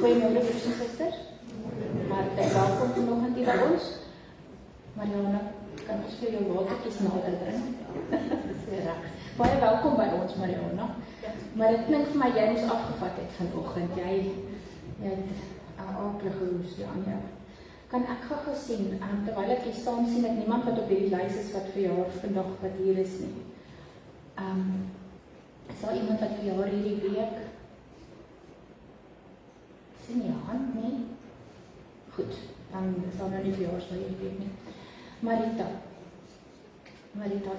Goeiemôre broers en susters. Hartlik welkom vanoggend hier by ons. Mariana, kan ons vir jou watertjies nader bring? Dis reg. Baie welkom by ons, Mariana. Maar dit klink vir my jy moes afgevat het vanoggend. Jy het 'n aardige hoes aan jou. Kan ek gou sien, terwyl ek hier staan sien ek niemand wat op hierdie lys is wat verjaar vandag wat hier is nie. Is daar iemand wat verjaar hierdie week? Sien jy hand nie? Goed, dan sal nou nie verjaarsdag hierdie week nie. Marita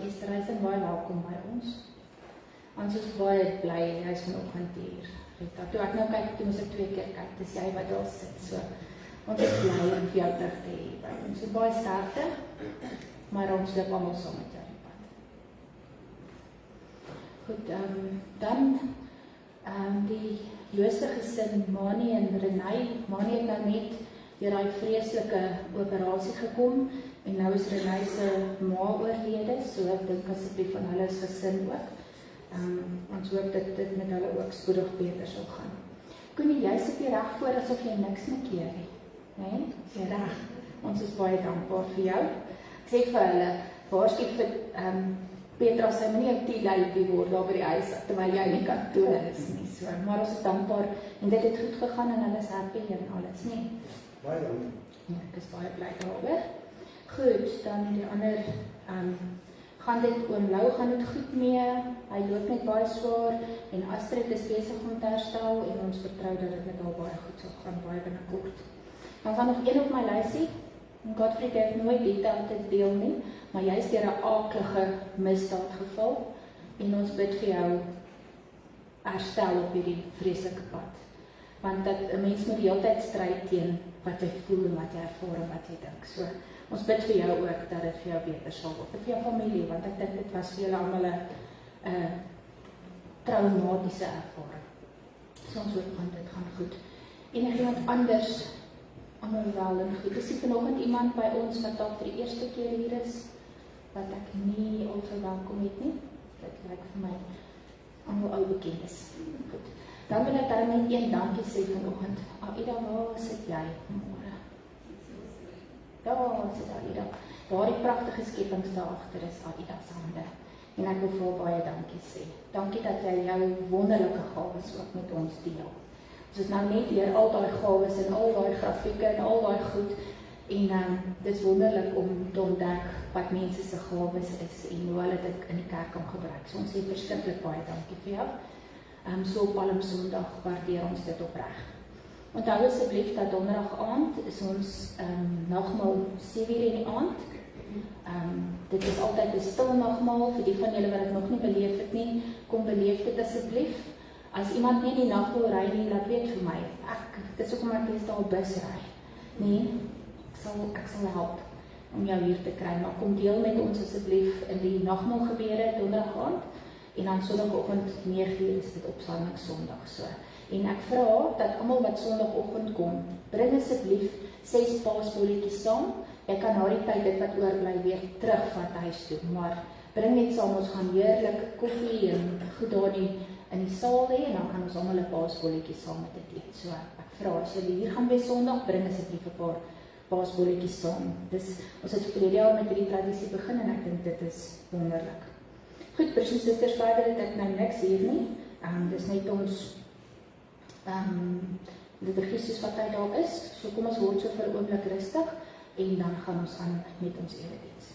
Esterhuizen, baie welkom by ons. Ons is baie bly, jy is vanoggend hier. Rita, toe ek nou kyk, toe moes ek 2 keer kyk, dis jy wat daar sit, so. Ons is bly om vir jou terug te hê by ons. Ons is baie sterkte, maar ons loop almal saam met jou die pad. Goed, dan die Joodse gesin, Mani en Renay. Mani het nou net deur daai vreeslike operasie gekom en nou is Renay se ma oorlede, so ek dink asseblief van hulle gesin ook. Ons hoop dat dit met hulle ook spoedig beter sal gaan. Koenie, jy sit hier reg voor asof jy niks meer keer nie. Nee, jy reg. Ons is baie dankbaar vir jou. Ek sê vir hulle, waarskynlik vir Petra, sy moet nie 'n tea-lady word daar by die huis, terwyl jy nie kantoor is nie. So, maar ons is dankbaar en dit het goed gegaan en hulle is happy en alles, nie? Baie dankie. Ek is baie bly daaroor. Goed, dan die ander, gaan dit oom Lou, gaan dit goed mee, hy loop net baie swaar, en Astrid is besig om te herstel, en ons vertrou dat dit met haar baie goed sal gaan, baie binnekort. Dan gaan nog een op my lysie, en Godfried het nooit detail te deel nie, maar jy is deur 'n aaklige misdaad geval, en ons bid vir jou herstel op hierdie vreeslike pad. Want dat 'n mens moet die hele tyd stry teen wat jy voel en wat jy ervaar en wat jy dink. So, ons bid vir jou ook dat dit vir jou beter sal word, vir jou familie, want ek dink dit was vir julle almal 'n traumatiese ervaring. So ons hoop dit gaan goed. En iemand anders, almal wel en goed. Is vanoggend iemand by ons wat dalk vir die eerste keer hier is, wat ek nie al verwelkom het nie? Dit lyk vir my almal ou bekendes. Goed. Dan wil ek daarmee een dankie sê vanoggend. Aida, waar sit jy môre? Daar sit Aida. Daar die pragtige skepings daar agter is Aida se hande. En ek wil vir haar baie dankie sê. Dankie dat jy jou wonderlike gawes ook met ons deel. Ons is nou net deur al daai gawes en al daai grafieke en al daai goed. En dit is wonderlik om te ontdek wat mense se gawes is en hoe hulle dit in die kerk kan gebruik. So ons sê verskriklik baie dankie vir jou. So op Palmsondag waardeer ons dit opreg. Onthou asseblief dat donderdag aand is ons nagmaal 7:00 in die aand. Dit is altyd 'n stil nagmaal vir die van julle wat dit nog nie beleef het nie. Kom beleef dit asseblief. As iemand nie die nagmaal ry nie, laat weet vir my. Dit is ook omdat ek daar 'n bus ry. Nee, ek sal help om jou hier te kry, maar kom deel met ons asseblief in die nagmaal gebede donderdag aand. En dan Sondagoggend 9:00 is dit opstanding Sondag so. En ek vra dat almal wat Sondagoggend kom, bring asseblief 6 paasbolletjies saam. Ek kan na die tyd dit wat oorbly weer terugvat huis toe, maar bring net saam, ons gaan heerlik koffie en goed daar in die saal hê en dan gaan ons almal 'n paasbolletjie saam met dit eet. So ek vra as julle hier gaan by Sondag, bring asseblief 'n paar paasbolletjies saam. Ons het verlede jaar met hierdie tradisie begin en ek dink dit is wonderlik. Goed, broers en susters, verder het ek nou niks hier nie. Dis net ons liturgie soos wat hy daar is. So kom ons word so vir 'n oomblik rustig en dan gaan ons aan met ons erediens.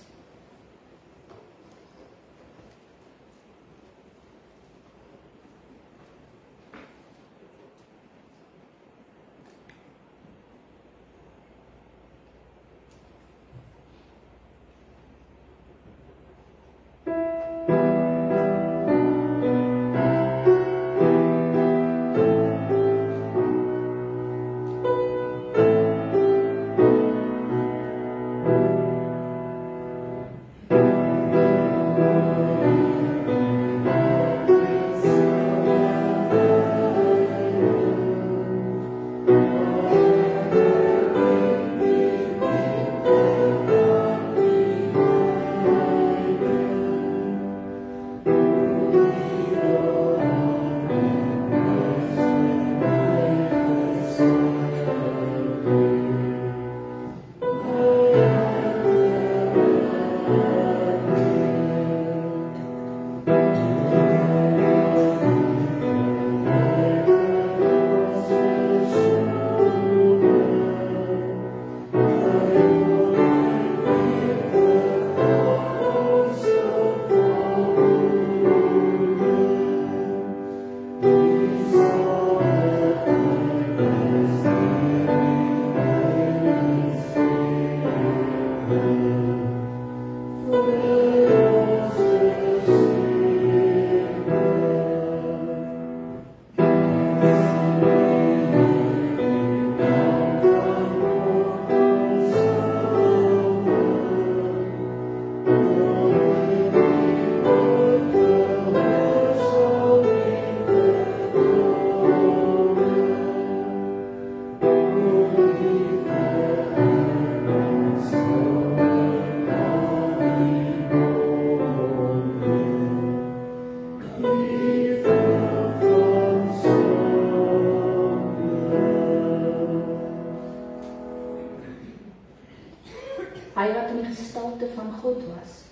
Hy wat in die gestalte van God was,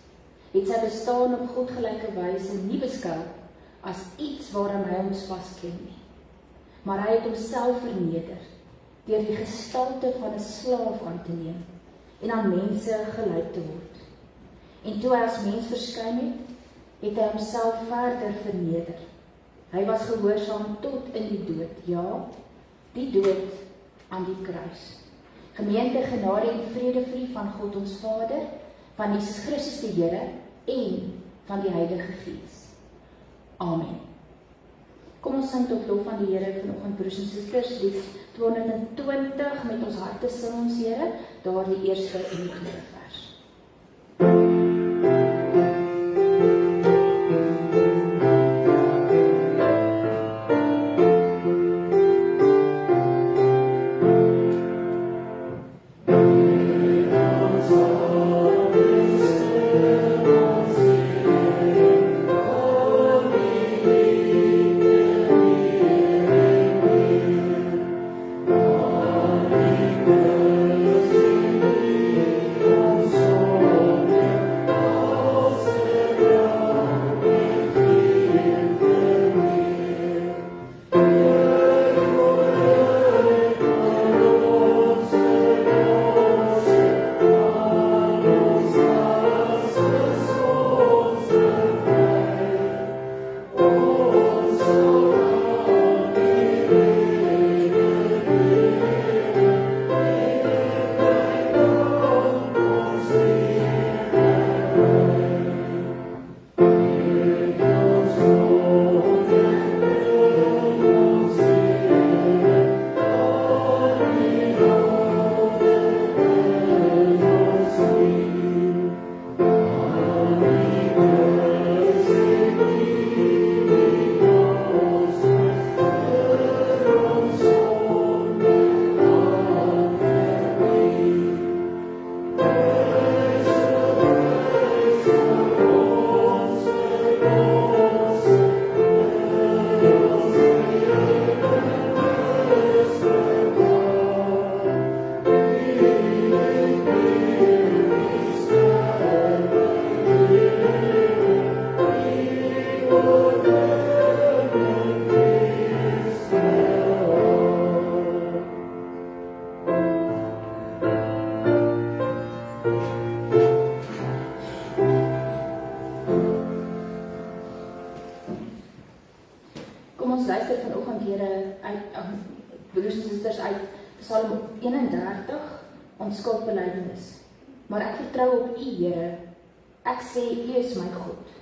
het sy bestaan op godgelyke wyse nie beskou as iets waaraan hy ons vasklem nie. Maar hy het homself verneder deur die gestalte van 'n slaaf aan te neem en aan mense gelyk te word. En toe hy as mens verskyn het hy homself verder verneder. Hy was gehoorsaam tot in die dood, ja, die dood aan die kruis. Gemeente, genade en vrede vir u van God ons Vader, van Jesus Christus die Here en van die Heilige Gees. Amen. Kom ons sing tot lof aan die Here vanoggend, broers en susters, lied 220 met ons harte sing ons Here, daar die eerste en die tweede vers. Ons luister vanoggend Here uit broers en susters uit Psalm 31, ons skuldbelydenis. Maar ek vertrou op U, Here. Ek sê U is my God.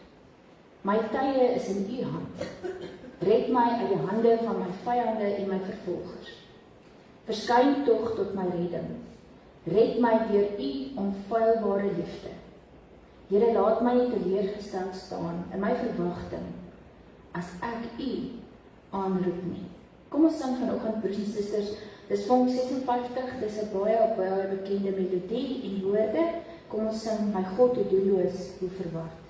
My tye is in U hand. Red my uit die hande van my vyande en my vervolgers. Verskyn tog tot my redding. Red my deur U onfeilbare liefde. Here, laat my nie teleurgestel staan in my verwagting as ek U aanroep nie. Kom ons sing vanoggend, broers en susters, dis Vonk 56, dis 'n baie bekende melodie en woorde. Kom ons sing, my God, hoe doelloos, hoe verward.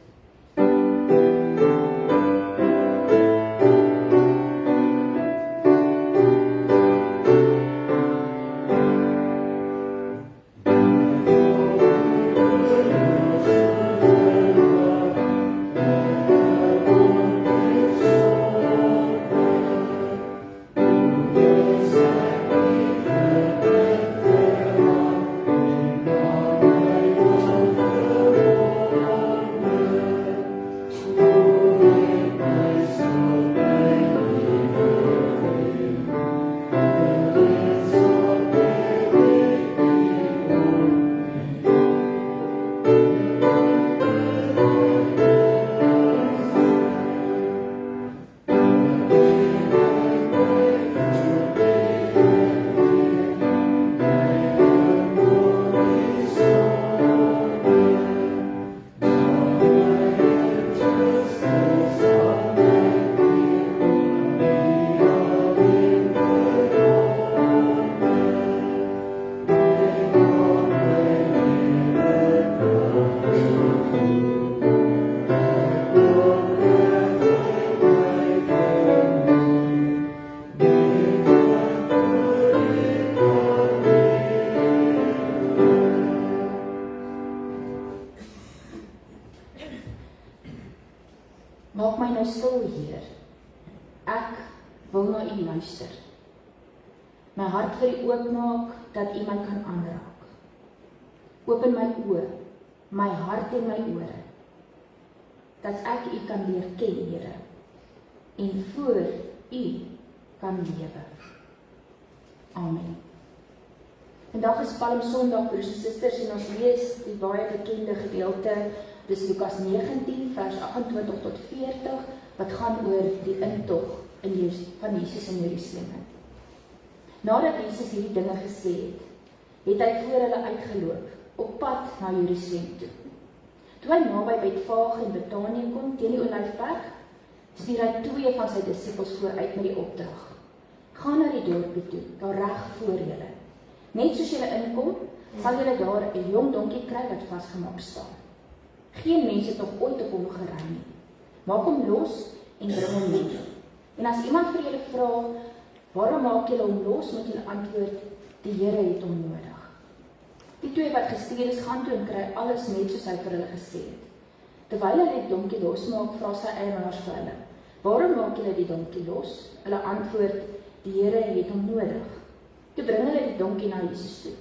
Maak my nou stil, Heer. Ek wil na U luister. my hart vir U oopmaak, dat U my kan aanraak. Open my oë, my hart en my ore, dat ek U kan leer ken, Here, en voor U kan lewe. Amen. Vandag is Palm Sondag, broers en susters, en ons lees die baie bekende gedeelte, dis Lukas 19, vers 28 tot 40, wat gaan oor die intog van Jesus in Jerusalem. Nadat Jesus hierdie dinge gesê het hy voor hulle uitgeloop, op pad na Jerusalem toe. Toe hy naby Betfage en Betanië kom, teen die Olyfberg, stuur hy 2 van sy disippels vooruit met die opdrag. Ga na die dorpie toe, daar reg voor julle. Net soos julle inkom, sal julle daar 'n jong donkie kry wat vasgemaak staan. Geen mens het nog ooit op hom gery nie. Maak hom los en bring hom mee. En as iemand vir julle vra, waarom maak julle hom los, moet julle antwoord, die Here het hom nodig. Die 2 wat gestuur is, gaan toe en kry alles net soos hy vir hulle gesê het. Terwyl hulle die donkie losmaak, vra sy eienaars vir hulle, waarom maak julle die donkie los? Hulle antwoord, die Here het hom nodig. Toe bring hulle die donkie na Jesus toe.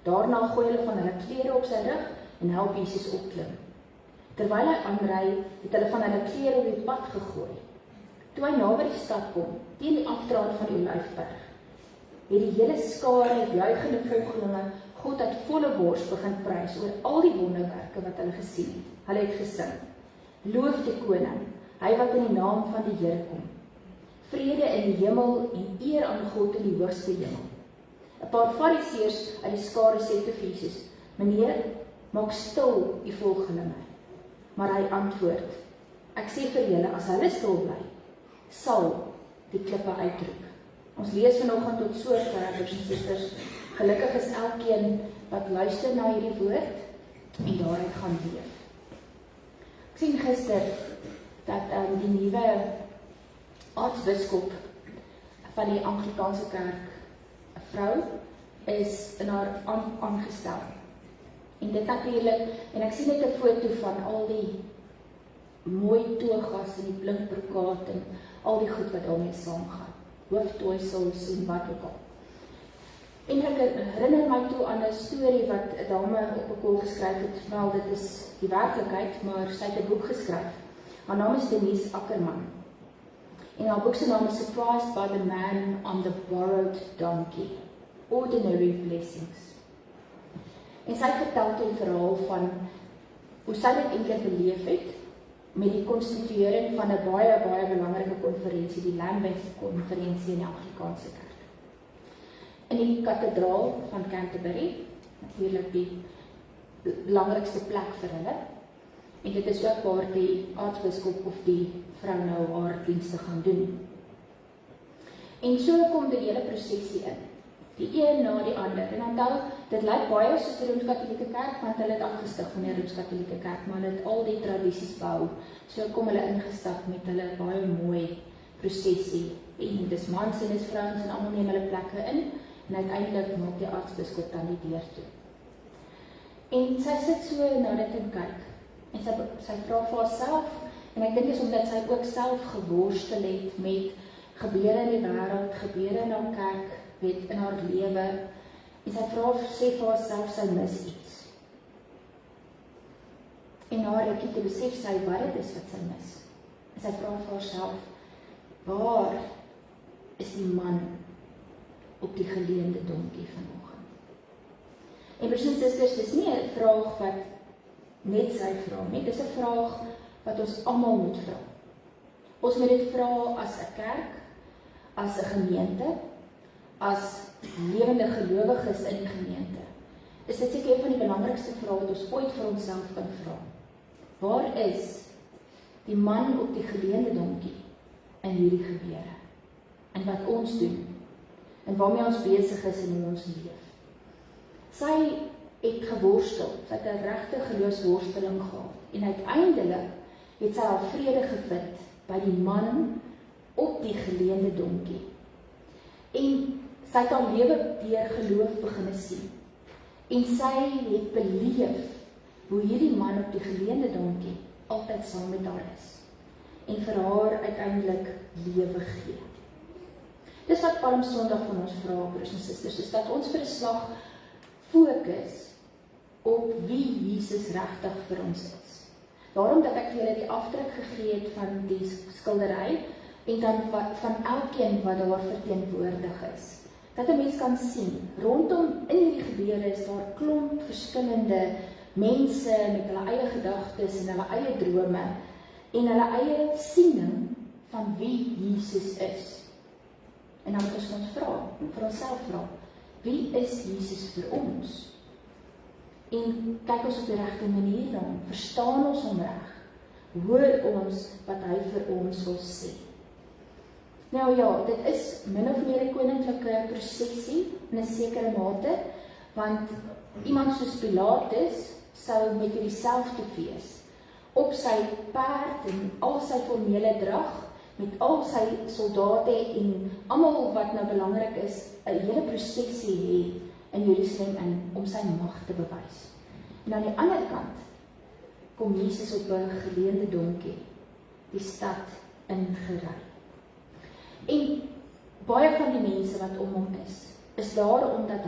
Daarna gooi hulle van hulle klere op sy rug en help Jesus opklim. Terwyl hy aanry, het hulle van hulle klere op die pad gegooi. Toe hy naby die stad kom, teen die afdraand van die Olyfberg, het die hele skare juigende volgelinge God uit volle bors begin prys oor al die wonderwerke wat hulle gesien het. Hulle het gesing, loof die koning, hy wat in die naam van die Here kom. Vrede in die hemel en eer aan God in die hoogste hemel. 'n Paar fariseërs uit die skare sê te Jesus, meneer, maak stil die volgelinge. Maar hy antwoord, ek sê vir julle, as hulle stil bly, sal die klippe uitroep. Ons lees vanoggend tot sover, broers en susters. Gelukkig is elkeen wat luister na hierdie woord en daaruit gaan leef. Ek sien gister dat die nuwe aartsbiskop van die Anglikaanse kerk, 'n vrou, is in haar aangestel. En dit natuurlik, en ek sien net 'n foto van al die mooi togas en die blink brokaat en al die goed wat daarmee saamgaan. Hooftooisels en wat ook al. En ek herinner my toe aan 'n storie wat 'n dame op 'n kol geskryf het. Wel, dit is die werklikheid, maar sy het 'n boek geskryf. Haar naam is Denise Ackerman. En haar boek se naam is Surprised by the Man on the Borrowed Donkey. Ordinary Blessings. En sy vertel toe 'n verhaal van hoe sy dit eintlik beleef het met die konstituering van 'n baie belangrike konferensie, die Lambeth-konferensie in die Anglikaanse kerk. In die kathedraal van Canterbury, natuurlik die belangrikste plek vir hulle. En dit is ook waar die aartsbiskop of die vrou nou haar dienste gaan doen. En so kom die hele prosesie in. Die een na die ander. En onthou, dit lyk baie soos die Rooms-Katolieke kerk, want hulle het afgestig van die Rooms-Katolieke kerk, maar hulle het al die tradisies behou. So kom hulle ingestap met hulle baie mooi prosesie. En dis mans en dis vrouens en almal neem hulle plekke in. En uiteindelik maak die aartsbiskop dan die deur toe. En sy sit so na dit en kyk. En sy vra vir haarself, en ek dink is omdat sy ook self geworstel het met gebeure in die wêreld, gebeure in haar kerk, in haar lewe, en sy sê vir haarself, sy mis iets. En na rukkie toe besef sy wat dit is wat sy mis. En sy vra vir haarself, waar is die man op die geleende donkie vanoggend? En broers en susters, dis nie 'n vraag wat net sy vra nie, dis 'n vraag wat ons almal moet vra. Ons moet dit vra as 'n kerk, as 'n gemeente, as lewende gelowiges in die gemeente. Is dit seker een van die belangrikste vrae wat ons ooit vir onsself kan vra. Waar is die man op die geleende donkie in hierdie gebeure? En wat ons doen? En waarmee ons besig is in ons leef? Sy het geworstel, sy het 'n regte geloofsworsteling gehad. En uiteindelik het sy haar vrede gevind by die man op die geleende donkie. En sy het haar lewe deur geloof begin sien. En sy het beleef hoe hierdie man op die geleende donkie altyd saam met haar is. En vir haar uiteindelik lewe gee. Dis wat Palm Sondag van ons vra, broers en susters, is dat ons vir 'n slag fokus op wie Jesus regtig vir ons is. Daarom dat ek vir julle die afdruk gegee het van die skildery en dan van elkeen wat daar verteenwoordig is. Dat 'n mens kan sien, rondom in hierdie gebeure is daar klomp verskillende mense met hulle eie gedagtes en hulle eie drome en hulle eie siening van wie Jesus is. En dan moet ons vir onsself vra, wie is Jesus vir ons? En kyk ons op die regte manier dan, verstaan ons hom reg, hoor ons wat hy vir ons wil sê. Nou ja, dit is min of meer 'n koninklike prosessie in 'n sekere mate, want iemand soos Pilatus sou met hierdie selfde fees op sy perd en al sy formele drag, met al sy soldate en almal wat nou belangrik is, 'n hele prosessie hê in Jerusalem in om sy mag te bewys. En aan die ander kant kom Jesus op 'n geleende donkie die stad ingery. En baie van die mense wat om hom is daar omdat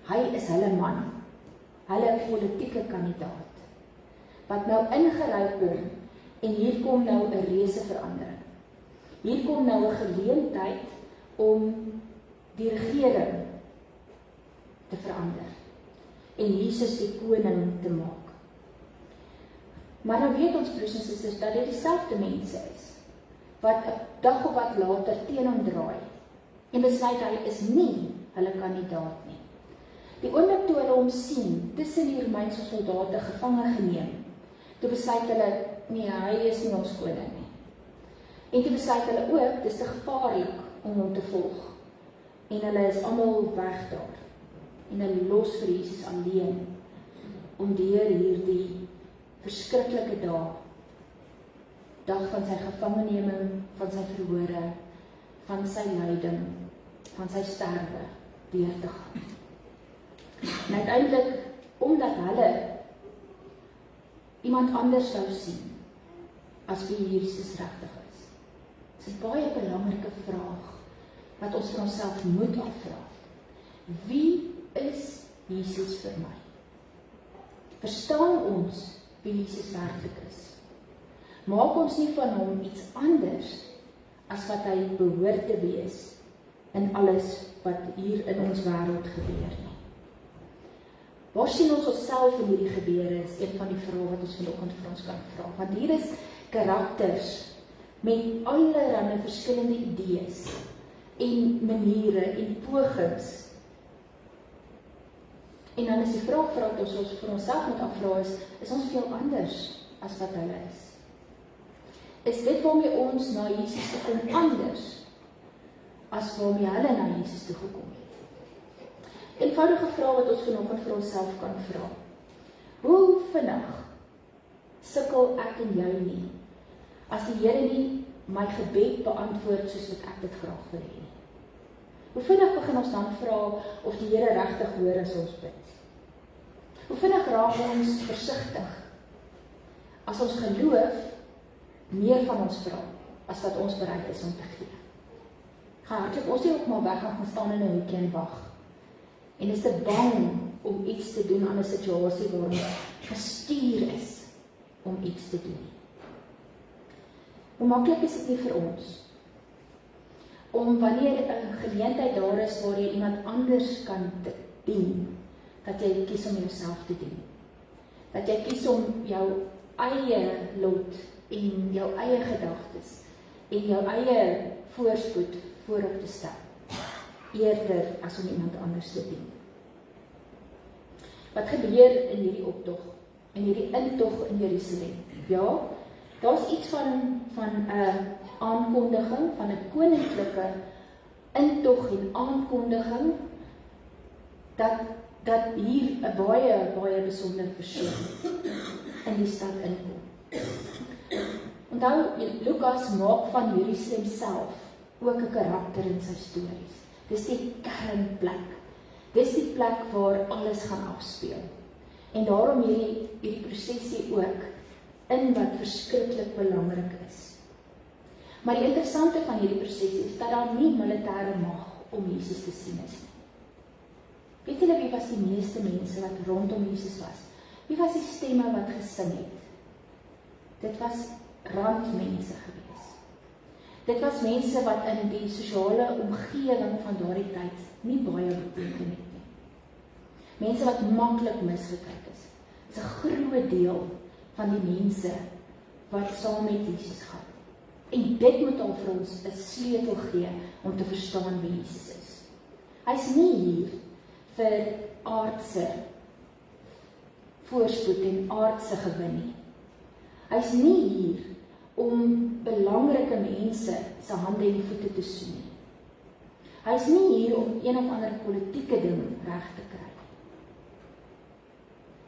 hy is hulle man, hulle politieke kandidaat, wat nou ingery kom, en hier kom nou 'n reuse verandering. Hier kom nou 'n geleentheid om die regering te verander, en Jesus die koning te maak. Maar nou weet ons, broers en susters, dat dit dieselfde mense is, wat 'n dag of wat later teen hom draai, en besluit hy is nie hulle kandidaat nie. Die oomblik toe hulle hom sien, tussen die Romeinse soldate gevange geneem, toe besluit hulle, nee, hy is nie ons koning nie. En toe besluit hulle ook, dis te gevaarlik om hom te volg, en hulle is almal weg daar, en hulle los vir Jesus alleen, om deur hierdie verskriklike dag van sy gevangeneming, van sy verhore, van sy lyding, van sy sterwe, deur te gaan. En uiteindelik, omdat hulle iemand anders sou sien, as wie Jesus regtig is. Dit is 'n baie belangrike vraag, wat ons vir onsself moet afvra. Wie is Jesus vir my? Verstaan ons wie Jesus werklik is? Maak ons nie van hom iets anders as wat hy behoort te wees in alles wat hier in ons wêreld gebeur nie. Waar sien ons onsself in hierdie gebeure is een van die vrae wat ons vanoggend vir ons kan vra. Want hier is karakters met allerlei verskillende idees en maniere en pogings. En dan is die vraag wat ons vir onsself moet afvra is ons veel anders as wat hulle is? Is dit waarmee ons na Jesus toe kom anders as waarmee hulle na Jesus toe gekom het? Eenvoudige vraag wat ons vanoggend vir onsself kan vra. Hoe vinnig sukkel ek en jy nie, as die Here nie my gebed beantwoord soos wat ek dit graag wil hê? Hoe vinnig begin ons dan vra of die Here regtig hoor as ons bid? Hoe vinnig raak ons versigtig as ons geloof meer van ons vra as wat ons bereid is om te gee? Hardlik ons nie ook maar weg gaan staan in 'n hoekie en wag. En is te bang om iets te doen aan 'n situasie waar ons gestuur is om iets te doen. Hoe maklik is dit nie vir ons om wanneer 'n geleentheid daar is waar jy iemand anders kan dien, dat jy kies om jouself te dien. Dat jy kies om jou eie lot en jou eie gedagtes en jou eie voorspoed voorop te stel, eerder as om iemand anders te dien. Wat gebeur in hierdie optog, in hierdie intog in Jerusalem? Ja, daar's iets van 'n aankondiging, van 'n koninklike intog en aankondiging, dat hier 'n baie besondere persoon in die stad inkom. Onthou, Lukas maak van Jerusalem self ook 'n karakter in sy stories. Dis die kernplek. Dis die plek waar alles gaan afspeel. En daarom hierdie prosesie ook in wat verskriklik belangrik is. Maar die interessante van hierdie proses is dat daar nie militêre mag om Jesus te sien is nie. Weet julle wie was die meeste mense wat rondom Jesus was? Wie was die stemme wat gesing het? Dit was randmense gewees. Dit was mense wat in die sosiale omgewing van daardie tyd nie baie beteken het nie. Mense wat maklik misgekyk is. Dit is 'n groot deel van die mense wat saam met Jesus gaan. En dit moet al vir ons 'n sleutel gee om te verstaan wie Jesus is. Hy's nie hier vir aardse voorspoed en aardse gewin nie. Hy's nie hier om belangrike mense se hande en voete te soen nie. Hy's nie hier om een of ander politieke ding reg te kry.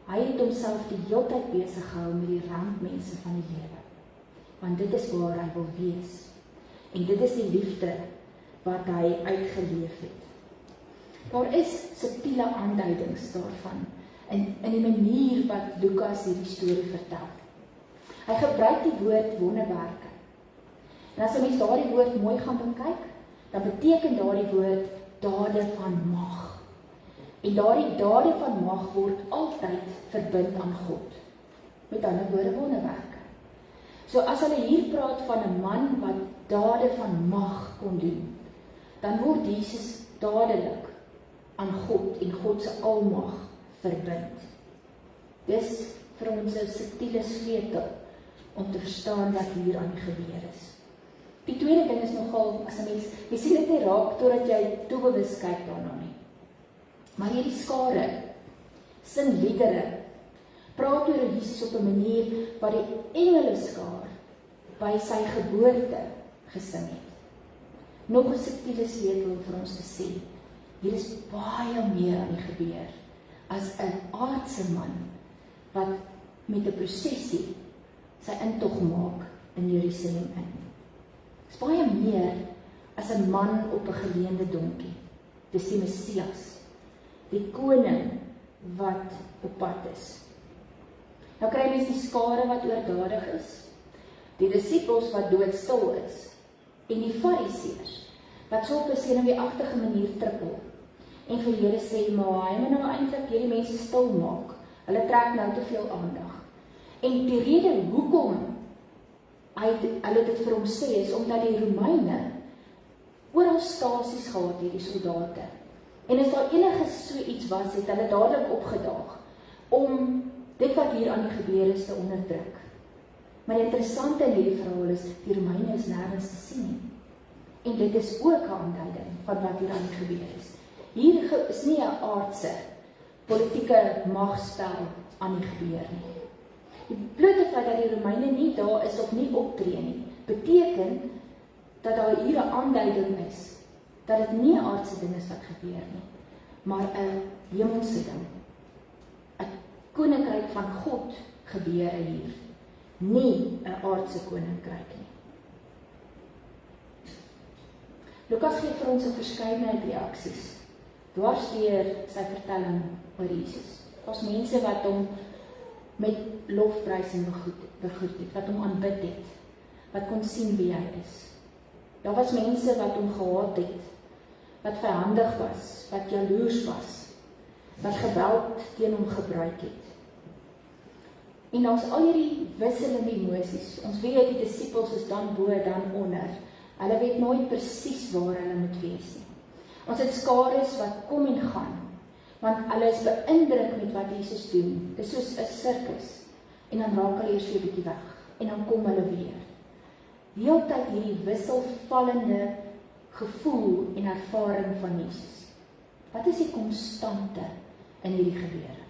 Hy het homself die hele tyd besig gehou met die randmense van die lewe. Want dit is waar hy wil wees. En dit is die liefde wat hy uitgeleef het. Daar is subtiele aanduidings daarvan in die manier wat Lukas hierdie storie vertel. Hy gebruik die woord wonderwerke. En as 'n mens daardie woord mooi gaan bekyk, dan beteken daardie woord dade van mag. En daardie dade van mag word altyd verbind aan God. Met ander woorde wonderwerke. So as hulle hier praat van 'n man wat dade van mag kon doen, dan word Jesus dadelik aan God en God se almag verbind. Dis vir ons 'n subtiele sleutel om te verstaan wat hier aan die gebeur is. Die tweede ding is nogal, as 'n mens, jy sien dit nie raak totdat jy doelbewus kyk daarna nie. Maar hierdie skare sing liedere, praat oor Jesus op 'n manier wat die engeleskaar by sy geboorte gesing het. Nog 'n subtiele sleutel vir ons te sê, hier is baie meer aan die gebeur as 'n aardse man wat met 'n prosesie sy intog maak in Jerusalem in. Dit is baie meer as 'n man op 'n geleende donkie. Dis die Messias, die koning wat op pad is. Nou kry mens die skare wat oordadig is, die disippels wat doodstil is, en die fariseërs wat so op 'n senuweeagtige manier trippel en vir Here sê, maar hy moet nou eintlik hierdie mense stil maak. Hulle trek nou te veel aandag. En die rede hoekom hulle dit vir hom sê is omdat die Romeine oral stasies gehad het, die soldate. En as daar enige so iets was, het hulle dadelik opgedaag om dit wat hier aan die gebeur is te onderdruk. Maar die interessante in hierdie verhaal is, die Romeine is nergens te sien nie. En dit is ook 'n aanduiding van wat hier aan die gebeur is. Hier is nie 'n aardse politieke magspel aan die gebeur nie. Die blote feit dat die Romeine nie daar is of nie optree nie, beteken dat daar hier 'n aanduiding is dat dit nie 'n aardse ding is wat gebeur nie, maar 'n hemelse ding. 'n Koninkryk van God gebeur hier, nie 'n aardse koninkryk nie. Lukas gee vir ons 'n verskeidenheid reaksies dwars deur sy vertelling oor Jesus. Daar's mense wat hom met lofprysing begroet het, wat hom aanbid het, wat kon sien wie hy is. Daar was mense wat hom gehaat het, wat vyandig was, wat jaloers was, wat geweld teen hom gebruik het. En daar's al hierdie wisselende emosies. Ons weet die disippels is dan bo, dan onder. Hulle weet nooit presies waar hulle moet wees nie. Ons het skares wat kom en gaan, want hulle is beïndruk met wat Jesus doen. Dit is soos 'n sirkus. En dan raak hulle eers weer 'n bietjie weg, en dan kom hulle weer. Die hele tyd hierdie wisselvallende gevoel en ervaring van Jesus. Wat is die konstante in hierdie gebeure?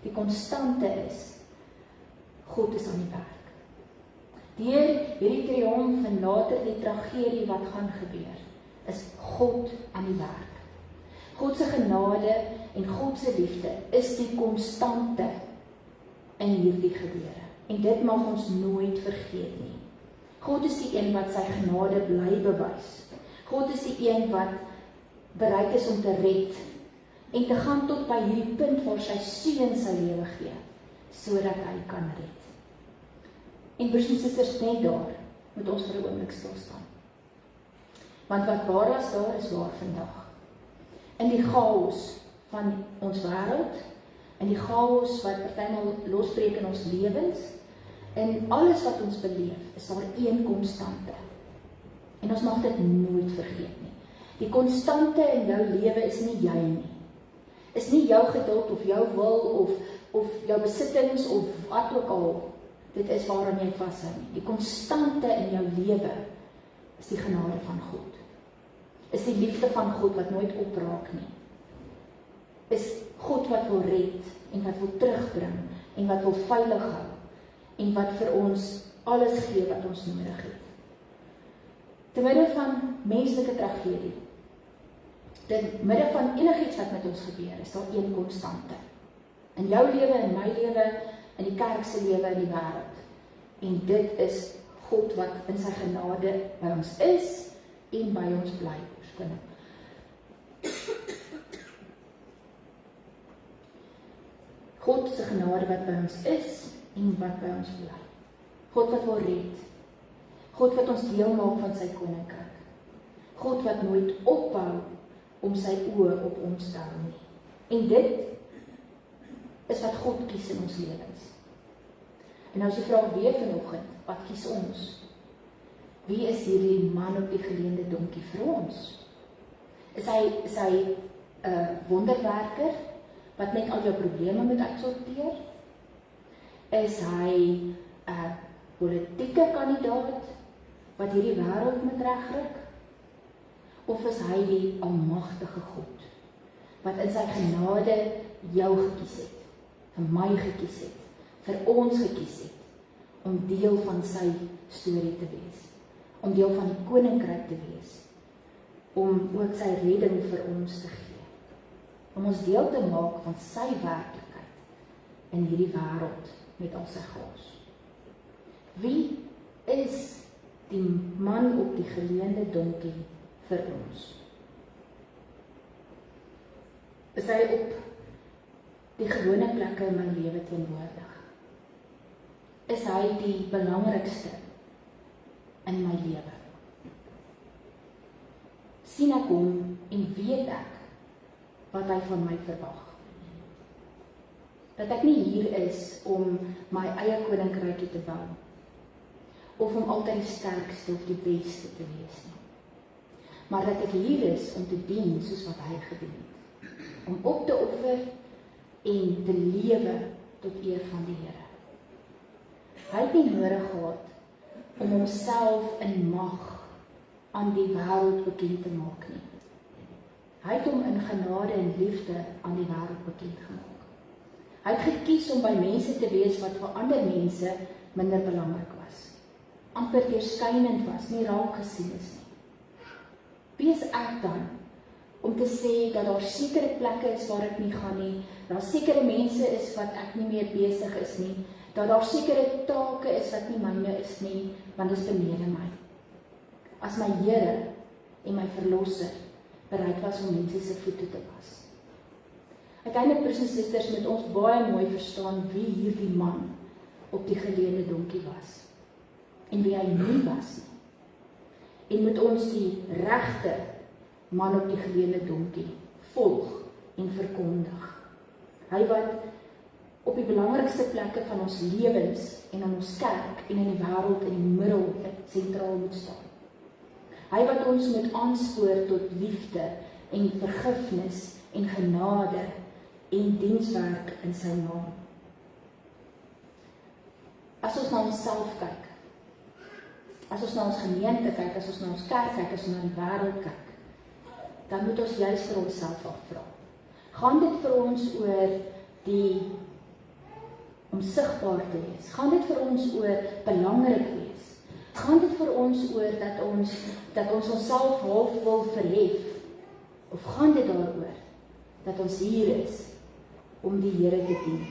Die konstante is, God is aan die werk. Deur hierdie triomf en later die tragedie wat gaan gebeur, is God aan die werk. God se genade en God se liefde is die konstante in hierdie gebeure. En dit mag ons nooit vergeet nie. God is die een wat sy genade bly bewys. God is die een wat bereid is om te red en te gaan tot by hierdie punt waar sy seun sy lewe gee, sodat hy kan red. En broers en susters, net daar moet ons vir 'n oomblik stil staan. Want wat waar was daar, is waar vandag. In die chaos van ons wêreld, in die chaos wat partymal losbreek in ons lewens, in alles wat ons beleef, is daar een konstante. En ons mag dit nooit vergeet nie. Die konstante in jou lewe is nie jy nie. Is nie jou geduld of jou wil of jou besittings of wat ook al. Dit is waaraan jy vashou nie. Die konstante in jou lewe is die genade van God. Is die liefde van God wat nooit opraak nie. Is God wat wil red en wat wil terugbring en wat wil veilig hou en wat vir ons alles gee wat ons nodig het. Te midde van menslike tragedie, te midde van enigiets wat met ons gebeur, is daar een konstante. In jou lewe, in my lewe, in die kerk se lewe, in die wêreld. En dit is God wat in sy genade by ons is en by ons bly. Verskoning. God se genade wat by ons is en wat by ons bly. God wat wil red. God wat ons deel maak van sy koninkryk. God wat nooit ophou om sy oë op ons te hou nie. En dit is wat God kies in ons lewens. En nou as jy vra weer vanoggend, wat kies ons? Wie is hierdie man op die geleende donkie vir ons? Is hy 'n wonderwerker wat net al jou probleme moet uitsorteer? Is hy 'n politieke kandidaat wat hierdie wêreld moet regryk? Of is hy die almagtige God wat in sy genade jou gekies het, vir my gekies het, vir ons gekies het, om deel van sy storie te wees, om deel van die koninkryk te wees, om ook sy redding vir ons te gee, om ons deel te maak van sy werklikheid in hierdie wêreld met al sy chaos. Wie is die man op die geleende donkie vir ons? Is hy op die gewone plekke in my lewe teenwoordig? Is hy die belangrikste in my lewe? Sien ek hom en weet ek wat hy van my verwag? Dat ek nie hier is om my eie koninkrykie te bou, of om altyd die sterkste of die beste te wees nie. Maar dat ek hier is om te dien soos wat hy gedien het. Om op te offer en te lewe tot eer van die Here. Hy het nie nodig gehad om homself in mag aan die wêreld bekend te maak nie. Hy het hom in genade en liefde aan die wêreld bekend gemaak. Hy het gekies om by mense te wees wat vir ander mense minder belangrik was. Amper deurskynend was, nie raak gesien is nie. Wie is ek dan om te sê dat daar sekere plekke is waar ek nie gaan nie, daar sekere mense is wat ek nie meer besig is nie, dat daar sekere take is wat nie myne is nie, want dit is benede my. As my Here en my Verlosser bereid was om mense se voete te was. Uiteindelik, broers en susters, moet ons baie mooi verstaan wie hierdie man op die geleende donkie was en wie hy nie was nie. En moet ons die regte man op die geleende donkie volg en verkondig. Hy wat op die belangrikste plekke van ons lewens en in ons kerk en in die wêreld in die middel sentraal moet staan. Hy wat ons moet aanspoor tot liefde en vergifnis en genade en dienswerk in sy naam. As ons na onsself kyk, as ons na ons gemeente kyk, as ons na ons kerk kyk, as ons na die wêreld kyk, dan moet ons juist vir onsself afvra. Gaan dit vir ons oor die om sigbaar te wees? Gaan dit vir ons oor belangrik wees? Gaan dit vir ons oor dat ons onsself half wil verhef? Of gaan dit daaroor dat ons hier is om die Here te dien?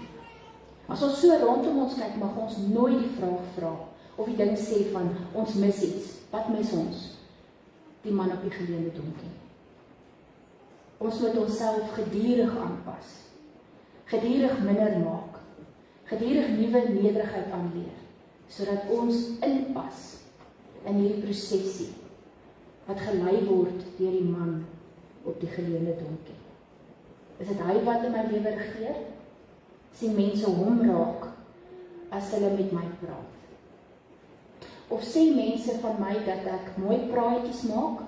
As ons so rondom ons kyk, mag ons nooit die vraag vra of die ding sê van ons mis iets. Wat mis ons? Die man op die geleende donkie. Ons moet onsself gedurig aanpas, gedurig minder maak, gedurig nuwe nederigheid aanleer, sodat ons inpas in hierdie prosesie wat gelei word deur die man op die geleende donkie? Is dit hy wat in my lewe regeer? Sien mense hom raak as hulle met my praat? Of sê mense van my dat ek mooi praatjies maak,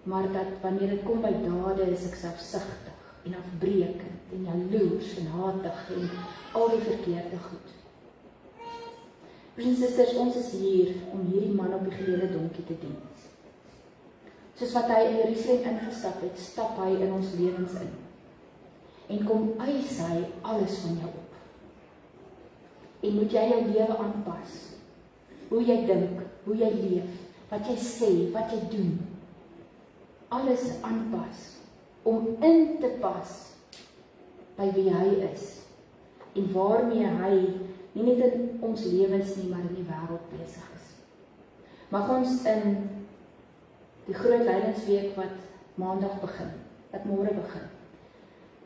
maar dat wanneer dit kom by dade is ek selfsugtig en afbreekend en jaloers en hatig en al die verkeerde goed. Broers en susters, ons is hier om hierdie man op die geleende donkie te dien. Soos wat hy in Jerusalem ingestap het, stap hy in ons lewens in. En kom eis hy alles van jou op. En moet jy jou lewe aanpas. Hoe jy dink, hoe jy leef, wat jy sê, wat jy doen. Alles aanpas, om in te pas by wie hy is, en waarmee hy nie net in ons lewens nie, maar in die wêreld besig is. Mag ons in die groot lydingsweek wat maandag begin, wat môre begin,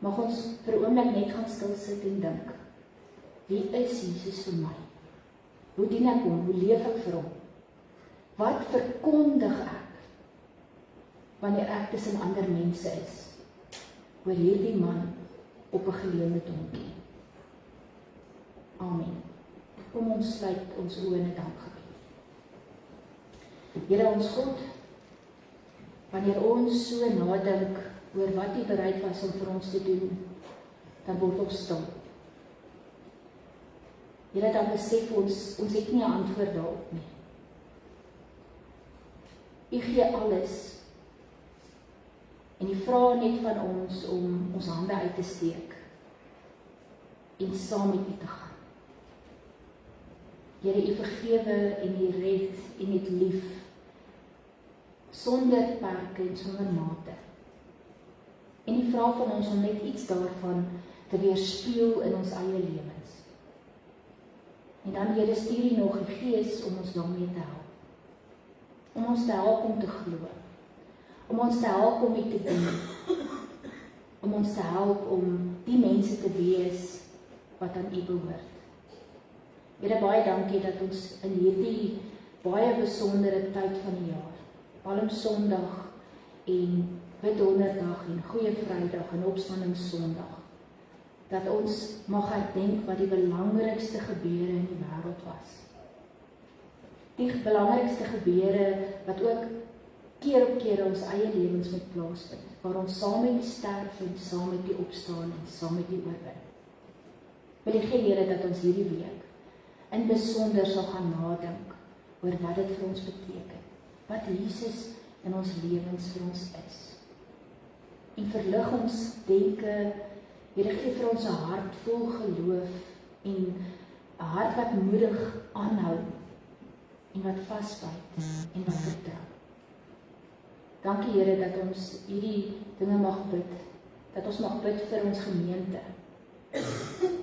mag ons vir 'n oomblik net gaan stil sit en dink, wie is Jesus vir my? Hoe dien ek hom? Hoe leef ek vir hom? Wat verkondig ek wanneer ek tussen ander mense is? Oor hierdie man op 'n geleende donkie. Amen. Kom ons sluit ons oë in 'n dankgebed. Here ons God, wanneer ons so nadink oor wat U bereid was om vir ons te doen, dan word ons stil. Here, dan besef ons het nie 'n antwoord daarop nie. U gee alles. En U vra net van ons om ons hande uit te steek en saam met U te gaan. Here, U vergewe en U red en U lief, sonder perke en sonder mate. En U vra van ons om net iets daarvan te weerspieël in ons eie lewens. En dan, Here, stuur U nog die Gees om ons daarmee te help. Om ons te help om te glo. Om ons te help om U te dien. Om ons te help om die mense te wees wat aan U behoort. Here, baie dankie dat ons in hierdie baie besondere tyd van die jaar, Palmsondag en Witdonderdag en Goeie Vrydag en Opstandingssondag, dat ons mag herdenk wat die belangrikste gebeure in die wêreld was. Die belangrikste gebeure wat ook keer op keer ons eie lewens moet plaasvind, waar ons saam met U sterf en saam met U opstaan en saam met U oorwin. Wil U gee, Here, dat ons hierdie week in besonder sal gaan nadink oor wat dit vir ons beteken, wat Jesus in ons lewens vir ons is. En verlig ons denke, Here, gee vir ons 'n hart vol geloof en 'n hart wat moedig aanhou en wat vasbyt en wat vertrou. Dankie, Here, dat ons hierdie dinge mag bid, dat ons mag bid vir ons gemeente,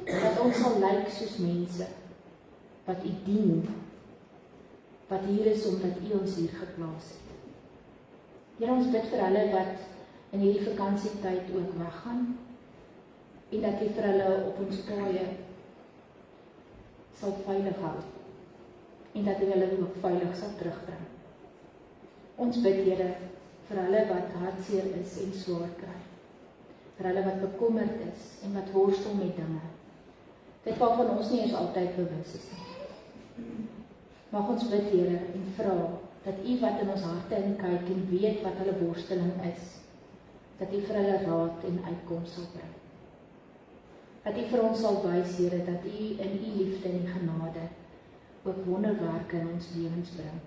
dat ons sal lyk soos mense wat U dien, wat hier is omdat U ons hier geplaas het. Here, ons bid vir hulle wat in hierdie vakansietyd ook weggaan, en dat U vir hulle op ons paaie sal veilig hou, en dat U hulle ook veilig sal terugbring. Ons bid, Here, vir hulle wat hartseer is en swaar kry, vir hulle wat bekommerd is en wat worstel met dinge, dit waarvan ons nie eens altyd bewus is nie. Mag ons bid, Here, en vra dat U wat in ons harte inkyk en weet wat hulle worsteling is, dat U vir hulle raad en uitkoms sal bring. Dat U vir ons sal wys, Here, dat U in U liefde en genade ook wonderwerke in ons lewens bring.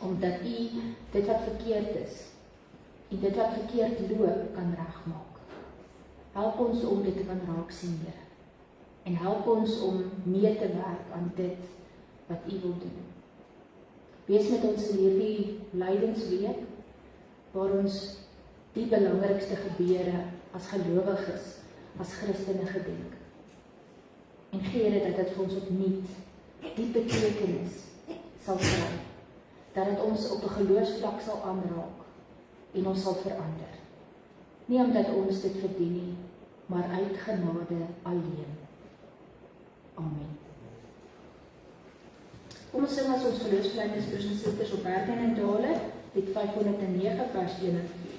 Omdat U dit wat verkeerd is en dit wat verkeerd loop kan regmaak. Help ons om dit te kan raak sien, Here. En help ons om mee te werk aan dit wat U wil doen. Wees met ons in hierdie lydingsweek, waar ons die belangrikste gebeure as gelowiges, as Christene gedenk. En gee, Here, dat dit vir ons opnuut die betekenis sal kry, dat dit ons op 'n geloofsvlak sal aanraak en ons sal verander. Nie omdat ons dit verdien nie, maar uit genade alleen. Amen. Kom ons sing as ons geloofsbelijdenis broers en susters op Bergen en Dale, lied 509 vers 1 en 4.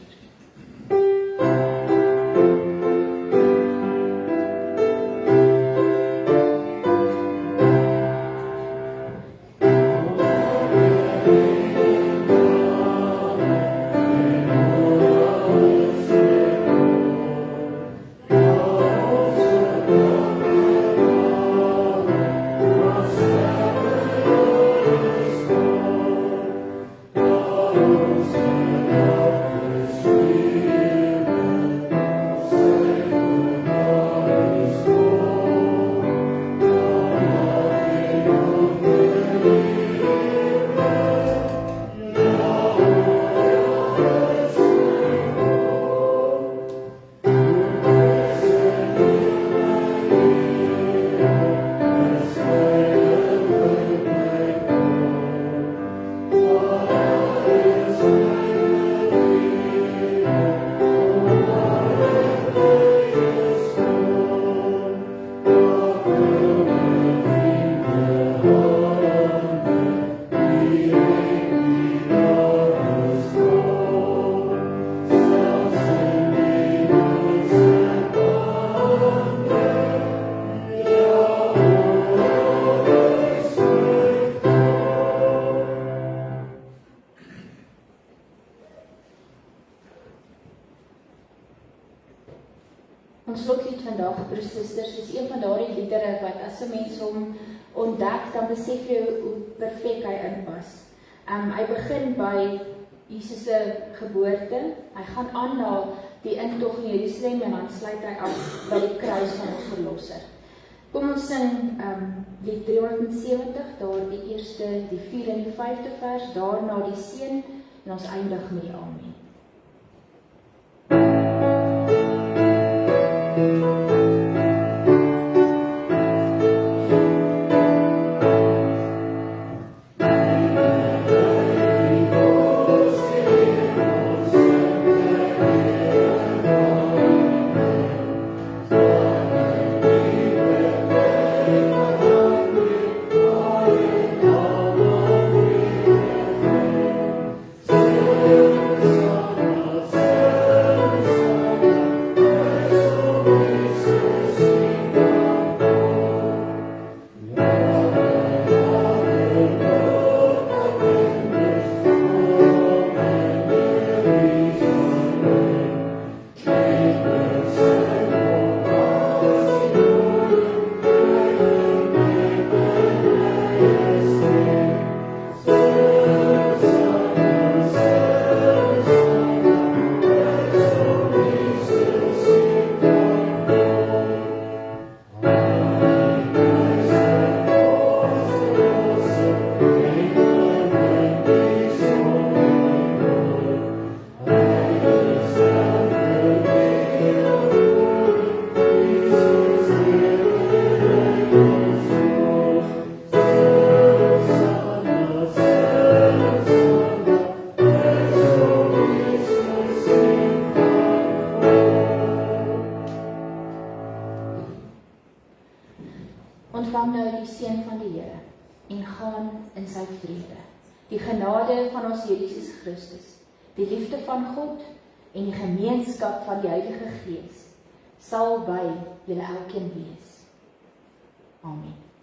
Ons slotlied vandag, broers en susters, is een van daardie liedere wat as 'n mens hom ontdek, dan besef jy hoe perfek hy inpas. Hy begin by Jesus se geboorte, hy gaan aan na die intog in Jerusalem en dan sluit hy af by die kruis van ons verlosser. Kom ons sing lied 370, daar die eerste, die 4 en die 5de vers, daarna die seën en ons eindig met die amen. Ontvang nou die seën van die Here en gaan in sy vrede. Die genade van ons Here Jesus Christus, die liefde van God en die gemeenskap van die Heilige Gees sal by julle elkeen wees. Amen.